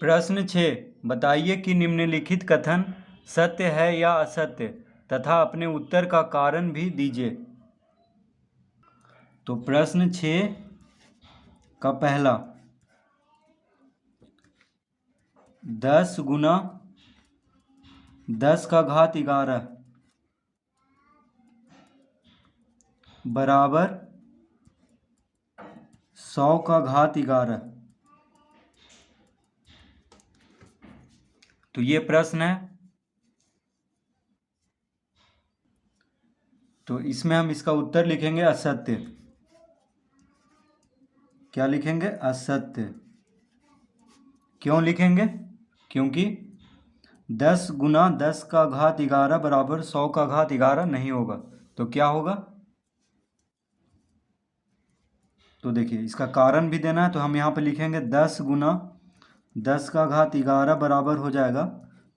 प्रश्न 6, बताइए कि निम्नलिखित कथन सत्य है या असत्य तथा अपने उत्तर का कारण भी दीजिए। तो प्रश्न 6 का पहला, 10 गुना 10 का घात 11 बराबर 100 का घात 11। तो ये प्रश्न है। तो इसमें हम इसका उत्तर लिखेंगे असत्य। क्या लिखेंगे? असत्य। क्यों लिखेंगे? क्योंकि 10 गुना 10 का घात 11 बराबर 100 का घात 11 नहीं होगा। तो क्या होगा? तो देखिए, इसका कारण भी देना है, तो हम यहाँ पे लिखेंगे 10 गुना 10 का घात 11 बराबर हो जाएगा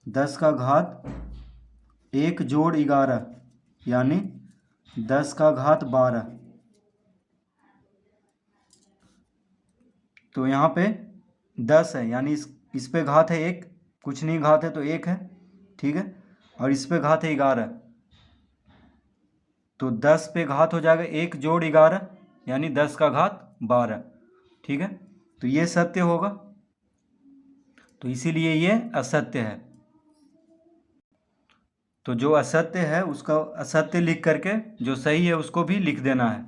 10 का घात 1 जोड़ 11 यानी 10 का घात 12। तो यहाँ पे 10 है यानी इस पे घात है 1, कुछ नहीं घात है तो 1 है, ठीक है। और इस पे घात है 11, तो 10 पे घात हो जाएगा 1 जोड़ 11 यानी 10 का घात 12, ठीक है। तो ये सत्य होगा, तो इसीलिए ये असत्य है। तो जो असत्य है उसका असत्य लिख करके जो सही है उसको भी लिख देना है।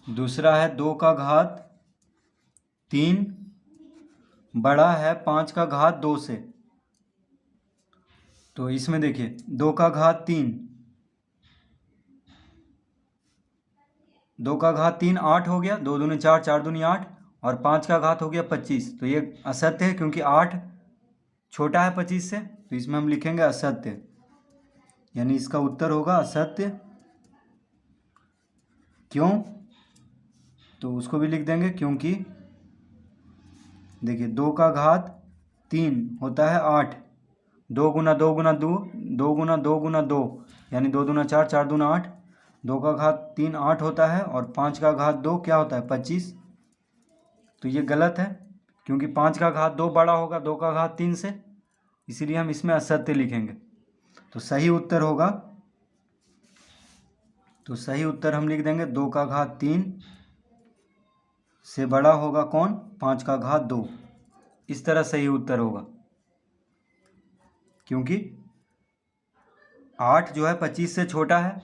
दूसरा है 2 का घात 3 बड़ा है 5 का घात 2 से। तो इसमें देखिए 2 का घात 3, 2 का घात 3 8 हो गया, 2 दूनी 4, 4 दूनी 8, और 5 का घात हो गया 25। तो ये असत्य है क्योंकि 8 छोटा है 25 से, तो इसमें हम लिखेंगे असत्य, यानी इसका उत्तर होगा असत्य। क्यों? तो उसको भी लिख देंगे क्योंकि देखिए 2 का घात 3 होता है 8, 2 गुना 2 गुना 2, 2 गुना 2 गुना 2 यानी 2 दूना 4, 4 दूना 8, 2 का घात 3 8 होता है, और 5 का घात 2 क्या होता है? 25। तो ये गलत है क्योंकि 5 का घात 2 बड़ा होगा 2 का घात 3 से, इसीलिए हम इसमें असत्य लिखेंगे। तो सही उत्तर होगा, तो सही उत्तर हम लिख देंगे 2 का घात 3 से बड़ा होगा कौन? 5 का घात 2। इस तरह सही उत्तर होगा, क्योंकि 8 जो है 25 से छोटा है।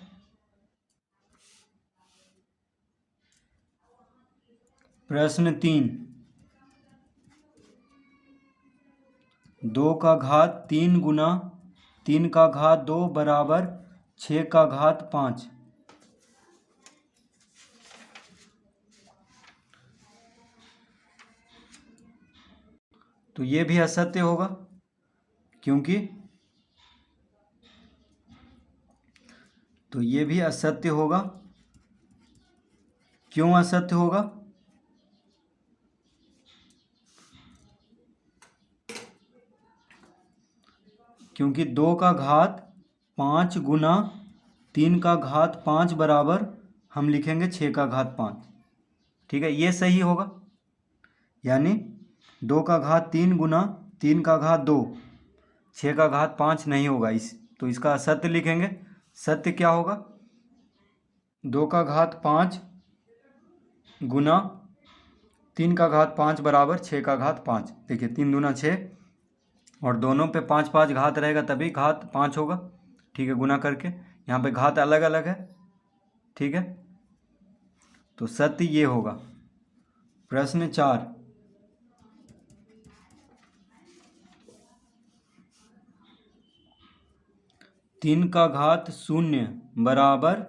प्रश्न 3, 2 का घात 3 गुना 3 का घात 2 बराबर 6 का घात 5। तो ये भी असत्य होगा क्योंकि तो ये भी असत्य होगा। क्यों असत्य होगा? क्योंकि 2 का घात 5 गुना 3 का घात 5 बराबर हम लिखेंगे 6 का घात 5, ठीक है। ये सही होगा, यानी 2 का घात 3 गुना 3 का घात 2, 6 का घात 5 नहीं होगा। तो इसका असत्य लिखेंगे। सत्य क्या होगा? 2 का घात 5 गुना 3 का घात 5 बराबर 6 का घात 5। देखिए 3 दूना 6, और दोनों पे 5 5 घात रहेगा तभी घात 5 होगा, ठीक है, गुना करके। यहाँ पे घात अलग अलग है, ठीक है। तो सत्य ये होगा। प्रश्न 4, 3 का घात 0 बराबर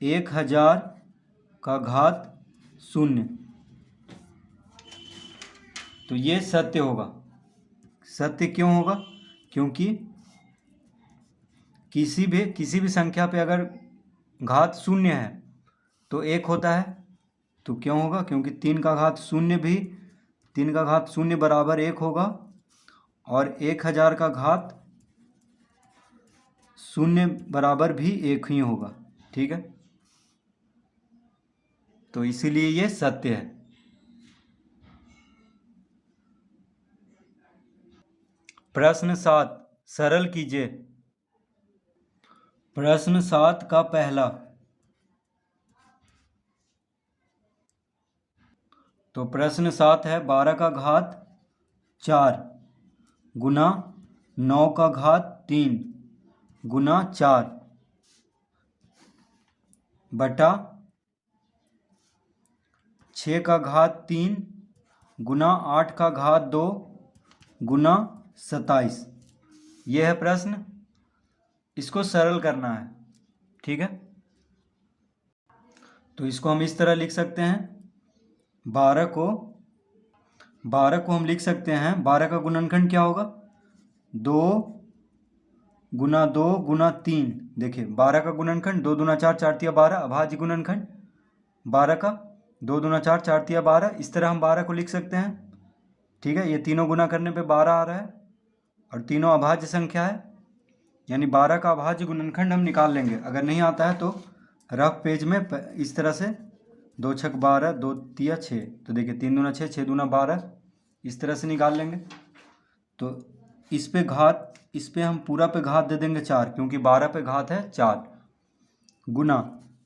1000 का घात 0। तो ये सत्य होगा। सत्य क्यों होगा? क्योंकि किसी भी संख्या पे अगर घात 0 है तो 1 होता है। तो क्यों होगा? क्योंकि 3 का घात 0 भी 3 का घात 0 बराबर 1 होगा, और 1000 का घात 0 बराबर भी 1 ही होगा, ठीक है। तो इसीलिए ये सत्य है। प्रश्न 7 सरल कीजिए। प्रश्न 7 का पहला, तो प्रश्न 7 है 12 का घात 4 गुना 9 का घात 3 गुना 4 बटा 6 का घात 3 गुना 8 का घात 2 गुना 27। यह है प्रश्न। इसको सरल करना है, ठीक है। तो इसको हम इस तरह लिख सकते हैं, 12 को हम लिख सकते हैं, 12 का गुणनखंड क्या होगा, 2 गुना 2 गुना 3। देखिए 12 का गुणनखंड 2 दूना 4 4 तिया 12, अभाज्य गुणनखंड 12 का 2 दूना 4 4 तिया 12। इस तरह हम 12 को लिख सकते हैं, ठीक है। ये तीनों गुना करने पे 12 आ रहा है और तीनों अभाज्य संख्या है, यानी 12 का अभाज्य गुणनखंड हम निकाल लेंगे। अगर नहीं आता है तो रफ पेज में इस तरह से 2 छक 12 2 तिया 6, तो देखिए 3 दूना 6 6 दूना 12, इस तरह से निकाल लेंगे। तो इस पे हम पूरा पे घात दे देंगे 4, क्योंकि 12 पे घात है 4, गुना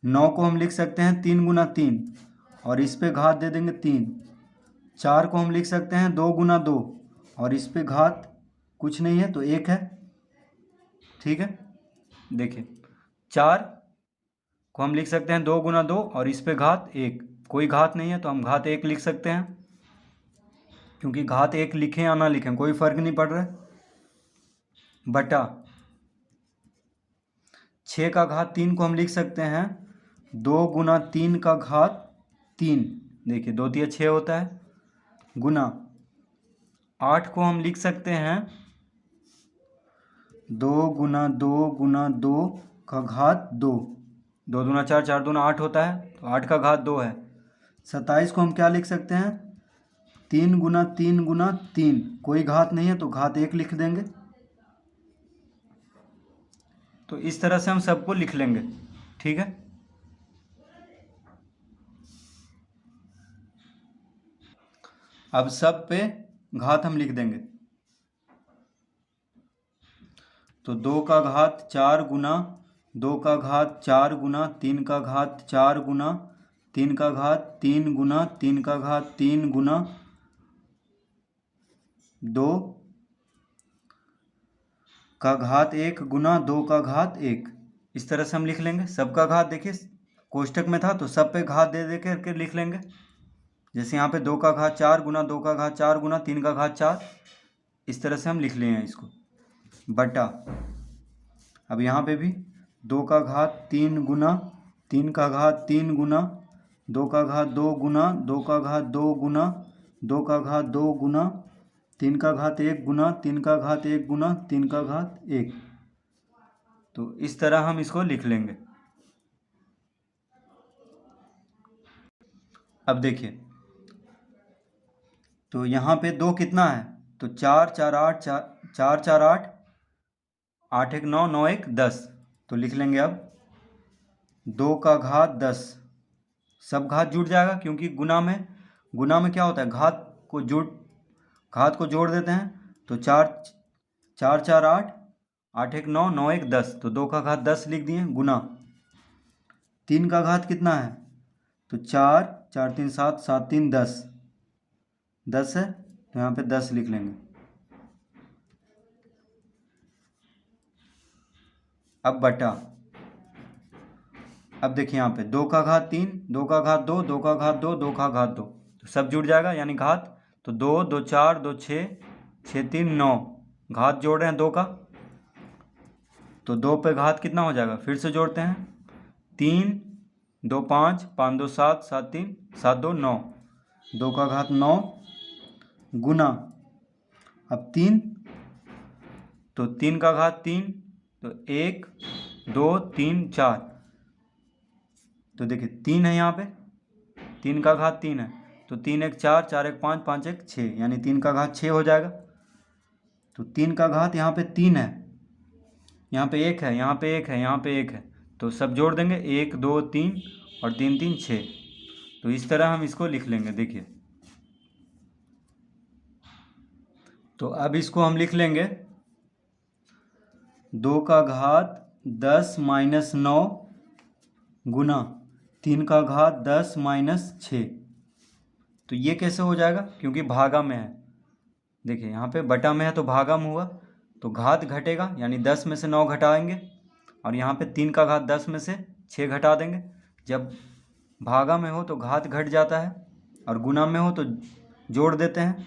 9 को हम लिख सकते हैं 3 गुना 3 और इस पे घात दे देंगे 3। 4 को हम लिख सकते हैं 2 गुना 2 और इस पे घात कुछ नहीं है तो 1 है, ठीक है। देखिए 4 को हम लिख सकते हैं 2 गुना 2 और इस पे घात 1, कोई घात नहीं है तो हम घात 1 लिख सकते हैं, क्योंकि घात 1 लिखें या ना लिखें कोई फर्क नहीं पड़ रहा है, बटा 6 का घात 3 को हम लिख सकते हैं 2 गुना 3 का घात 3, देखिए 2 तिया 6 होता है, गुना 8 को हम लिख सकते हैं 2 गुना 2 का घात 2, 2 दूना 4 4 दूना 8 होता है, तो 8 का घात 2 है। 27 को हम क्या लिख सकते हैं, 3 गुना 3, कोई घात नहीं है तो घात 1 लिख देंगे। तो इस तरह से हम सबको लिख लेंगे, ठीक है। अब सब पे घात हम लिख देंगे, तो 2 का घात 4 गुना 2 का घात 4 गुना 3 का घात 4 गुना 3 का घात 3 गुना 3 का घात 3 गुना 2 का घात 1 गुना 2 का घात 1। इस तरह से हम लिख लेंगे। सबका घात देखिए कोष्टक में था तो सब पे घात दे करके लिख लेंगे। जैसे यहाँ पे 2 का घात 4 गुना 2 का घात 4 गुना 3 का घात 4, इस तरह से हम लिख लिए हैं इसको, बटा अब यहाँ पे भी 2 का घात 3 गुना 3 का घात 3 गुना 2 का घात 2 गुना 2 का घात 2 गुना 2 का घात 2 गुना 3 का घात 1 गुना 3 का घात 1 गुना 3 का घात 1। तो इस तरह हम इसको लिख लेंगे। अब देखिए, तो यहाँ पे 2 कितना है, तो 4 4 8 4 4 8 8 1 9 9 1 10, तो लिख लेंगे अब 2 का घात 10। सब घात जुड़ जाएगा, क्योंकि गुना में क्या होता है, घात को जोड़ देते हैं। तो 4 4 4 8 8 1 9 9 1 10, तो 2 का घात 10 लिख दिए, गुना 3 का घात कितना है, तो 4 4 3 7 7 3 10 10 है, तो यहाँ पे 10 लिख लेंगे। अब बटा, अब देखिए यहाँ पे 2 का घात 3 2 का घात 2 2 का घात 2 2 का घात 2, तो सब जुड़ जाएगा, यानी घात, तो 2 2 4 2 6 6 3 9, घात जोड़ रहे हैं 2 का, तो 2 पे घात कितना हो जाएगा, फिर से जोड़ते हैं, 3 2 5 5 2 7 7 3 7 2 9, 2 का घात 9 गुना अब 3, तो 3 का घात 3, तो 1 2 3 4, तो देखिए 3 है यहाँ पे, 3 का घात 3 है, तो 3 1 4 4 1 5 5 1 6, यानी 3 का घात 6 हो जाएगा। तो 3 का घात यहाँ पे 3 है, यहाँ पे 1 है, यहाँ पे 1 है, तो सब जोड़ देंगे, 1 2 3 और 3 3 6, तो इस तरह हम इसको लिख लेंगे। देखिए, तो अब इसको हम लिख लेंगे 2 का घात 10 माइनस 9 गुना 3 का घात 10 माइनस 6। तो ये कैसे हो जाएगा, क्योंकि भागा में है। देखिए यहाँ पे बटा में है तो भागा में हुआ, तो घात घटेगा, यानी 10 में से 9 घटाएंगे, और यहाँ पे 3 का घात 10 में से 6 घटा देंगे। जब भागा में हो तो घात घट जाता है, और गुना में हो तो जोड़ देते हैं।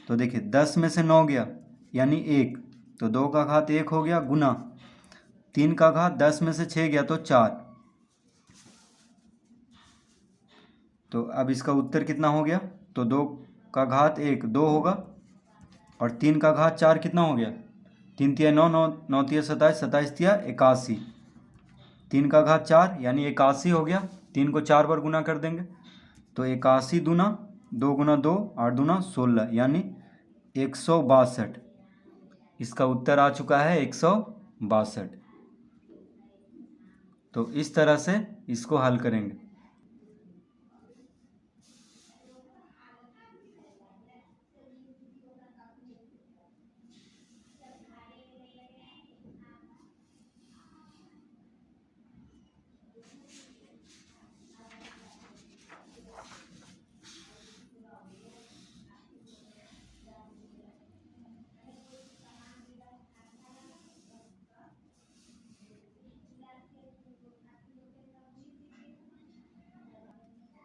तो देखिए 10 में से 9 गया यानी 1, तो 2 का घात 1 हो गया, गुना 3 का घात 10 में से 6 गया तो 4। तो अब इसका उत्तर कितना हो गया, तो 2 का घात 1 2 होगा, और 3 का घात 4 कितना हो गया, 3 तिया 9, 9 9 तिया 27, 27 तिया 81। 3 का घात 4 यानी 81 हो गया। 3 को 4 बार गुना कर देंगे तो 81 दूना 2 गुना 2 8 दूना 16 यानी 162। इसका उत्तर आ चुका है 162। तो इस तरह से इसको हल करेंगे।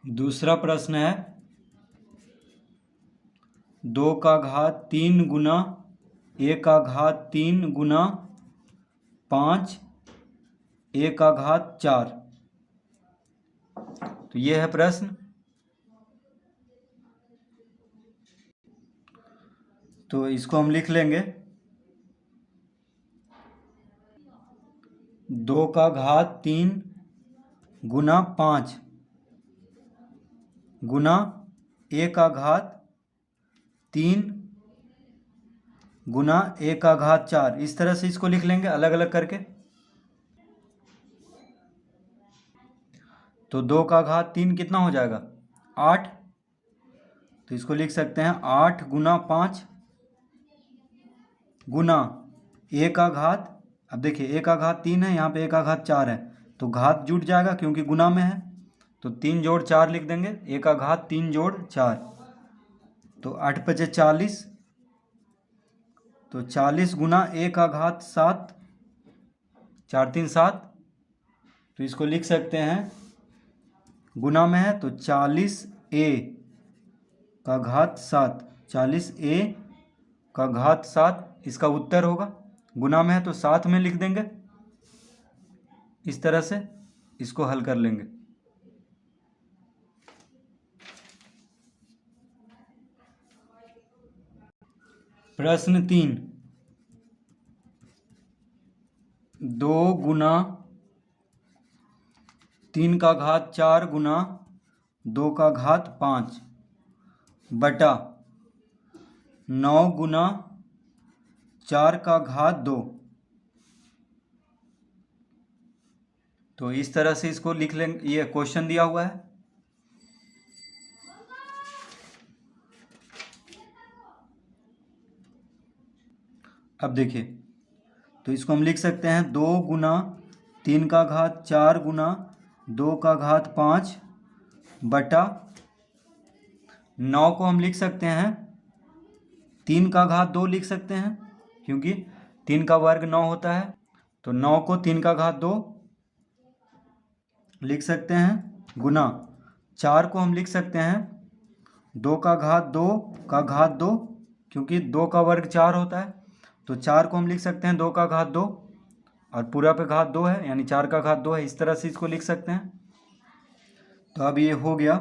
दूसरा प्रश्न है 2 का घात 3 गुना 1 का घात 3 गुना 5 1 का घात 4। तो ये है प्रश्न। तो इसको हम लिख लेंगे 2 का घात 3 गुना 5 गुना 1 का घात 3 गुना 1 का घात 4। इस तरह से इसको लिख लेंगे अलग अलग करके। तो 2 का घात 3 कितना हो जाएगा, 8। तो इसको लिख सकते हैं 8 गुना 5 गुना 1 का घात, अब देखिए 1 का घात 3 है, यहाँ पे 1 का घात 4 है, तो घात जुट जाएगा क्योंकि गुना में है, तो 3 जोड़ 4 लिख देंगे। 1 का घात 3 जोड़ 4, तो 8 पचे 40, तो 40 गुना 1 का घात 7, 4 3 7। तो इसको लिख सकते हैं, गुना में है तो 40a का घात 7, 40a का घात 7 इसका उत्तर होगा। गुना में है तो साथ में लिख देंगे। इस तरह से इसको हल कर लेंगे। प्रश्न 3 2 गुना 3 का घात 4 गुना 2 का घात 5 बटा 9 गुना 4 का घात 2। तो इस तरह से इसको लिख लेंगे। ये क्वेश्चन दिया हुआ है। अब देखिए, तो इसको हम लिख सकते हैं 2 गुना 3 का घात 4 गुना 2 का घात 5 बटा 9 को हम लिख सकते हैं 3 का घात 2 लिख सकते हैं, क्योंकि 3 का वर्ग 9 होता है। तो 9 को 3 का घात 2 लिख सकते हैं, गुना 4 को हम लिख सकते हैं 2 का घात 2 का घात 2, क्योंकि 2 का वर्ग 4 होता है। तो 4 को हम लिख सकते हैं 2 का घात 2, और पूरा पे घात 2 है यानी 4 का घात 2 है। इस तरह से इसको लिख सकते हैं। तो अब ये हो गया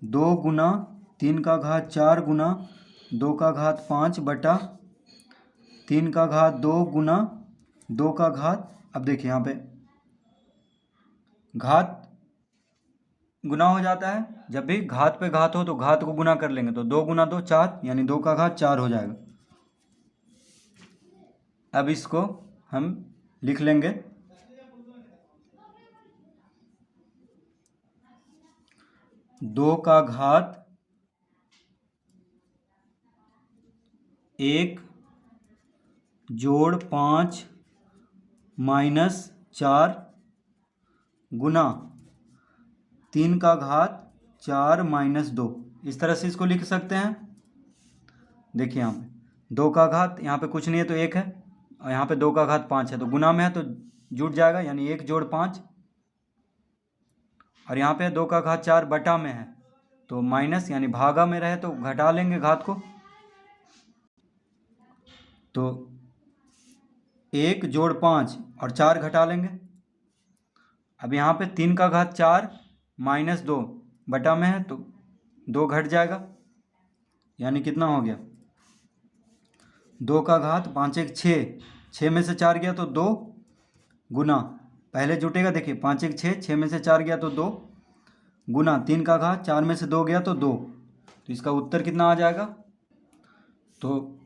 2 गुना 3 का घात 4 गुना 2 का घात 5 बटा 3 का घात 2 गुना 2 का घात, अब देखिए यहाँ पे घात गुना हो जाता है। जब भी घात पे घात हो तो घात को गुना कर लेंगे, तो 2 गुना 2 4 यानी 2 का घात 4 हो जाएगा। अब इसको हम लिख लेंगे 2 का घात 1 जोड़ 5 माइनस 4 गुना 3 का घात 4 माइनस 2। इस तरह से इसको लिख सकते हैं। देखिए यहाँ पे 2 का घात, यहाँ पे कुछ नहीं है तो 1 है, और यहाँ पे 2 का घात 5 है तो गुना में है तो जुट जाएगा, यानी 1 जोड़ 5। और यहाँ पे 2 का घात 4 बटा में है तो माइनस, यानी भागा में रहे तो घटा लेंगे घात को, तो 1 जोड़ 5 और 4 घटा लेंगे। अब यहाँ पे 3 का घात 4 माइनस 2 बटा में है तो 2 घट जाएगा, यानी कितना हो गया 2 का घात 5 1 6, 6 में से 4 गया तो 2 गुना, पहले जुटेगा, देखिए 5 1 6, 6 में से 4 गया तो 2 गुना 3 का घात 4 में से 2 गया तो 2। तो इसका उत्तर कितना आ जाएगा, तो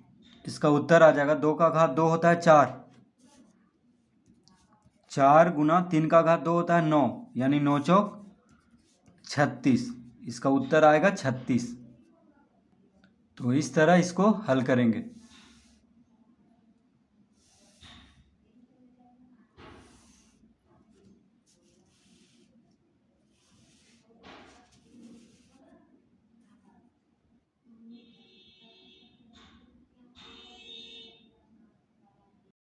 इसका उत्तर आ जाएगा 2 का घात 2 होता है 4, 4 गुना 3 का घात 2 होता है 9, यानी 9 चौक 36। इसका उत्तर आएगा 36। तो इस तरह इसको हल करेंगे।